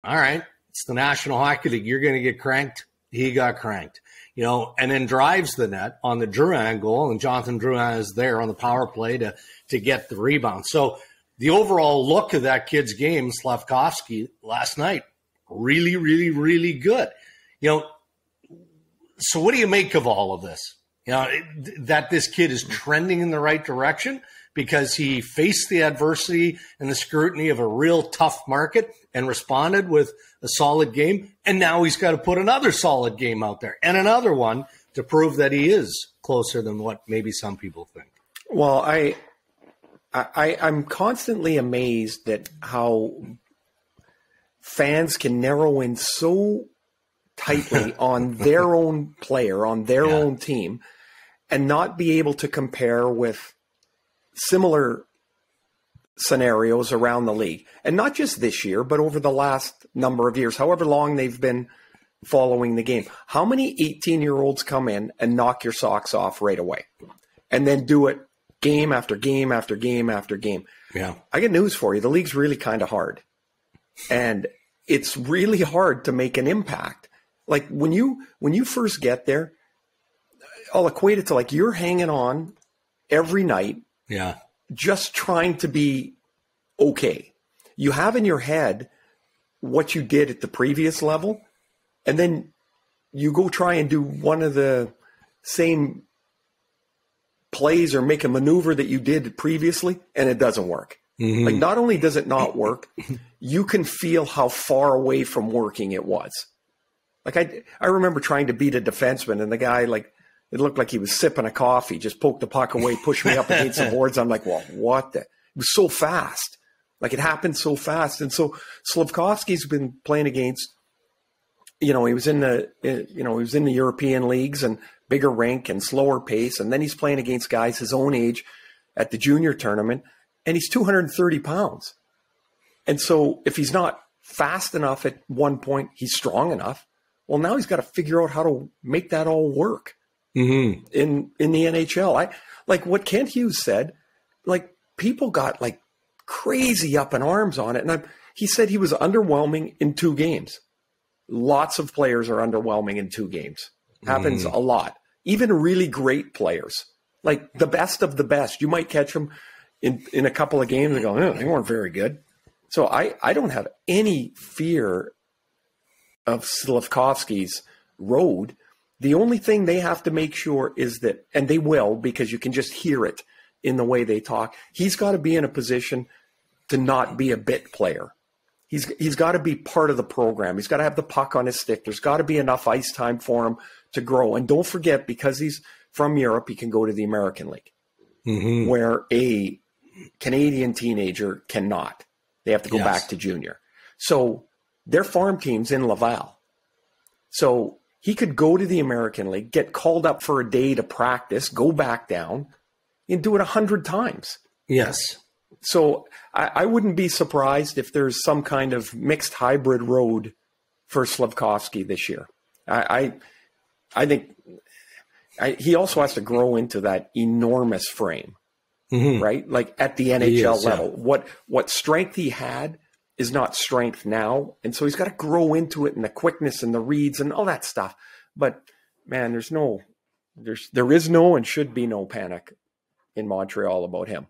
all right, it's the National Hockey League. You're going to get cranked. He got cranked, and then drives the net on the Drouin goal, and Jonathan Drouin is there on the power play to get the rebound. So the overall look of that kid's game, Slafkovsky, last night, really, really, really good. So what do you make of all of this? That this kid is trending in the right direction because he faced the adversity and the scrutiny of a real tough market and responded with a solid game. And now he's got to put another solid game out there and another one to prove that he is closer than what maybe some people think. Well, I'm constantly amazed at how fans can narrow in so tightly on their own player, on their own team, and not be able to compare with similar scenarios around the league. And not just this year, but over the last number of years, however long they've been following the game. How many 18-year-olds come in and knock your socks off right away and then do it game after game after game after game? Yeah. I got news for you. The league's really kind of hard. And it's really hard to make an impact. Like when you first get there, I'll equate it to like you're hanging on every night. Yeah. Just trying to be okay. You have in your head what you did at the previous level, and then you go try and do one of the same plays or make a maneuver that you did previously, and it doesn't work. Mm-hmm. Like not only does it not work, you can feel how far away from working it was. Like I remember trying to beat a defenseman, and the guy, like, it looked like he was sipping a coffee, just poked the puck away, pushed me up against the boards. I'm like, well, what the? It was so fast. Like it happened so fast. And so Slafkovsky's been playing against, he was in the European leagues and bigger rink and slower pace. And then he's playing against guys his own age at the junior tournament, and he's 230 pounds. And so if he's not fast enough at one point, he's strong enough. Well, now he's got to figure out how to make that all work. Mm-hmm. In the NHL. I like what Kent Hughes said, like people got like crazy up in arms on it. And he said he was underwhelming in 2 games. Lots of players are underwhelming in 2 games. Happens a lot. Even really great players, like the best of the best. You might catch them in a couple of games and go, oh, they weren't very good. So I don't have any fear of Slafkovsky's road. The only thing they have to make sure is that, and they will, because you can just hear it in the way they talk, he's got to be in a position to not be a bit player. He's got to be part of the program. He's got to have the puck on his stick. There's got to be enough ice time for him to grow. And don't forget, because he's from Europe, he can go to the American League, where a Canadian teenager cannot. They have to go back to junior. So their farm team's in Laval. So he could go to the American League, get called up for a day to practice, go back down, and do it 100 times. Yes. So I wouldn't be surprised if there's some kind of mixed hybrid road for Slafkovsky this year. I think he also has to grow into that enormous frame, right? Like at the NHL level. Yeah. What strength he had is not strength now. And so he's got to grow into it, and the quickness and the reads and all that stuff. But man, there is no and should be no panic in Montreal about him.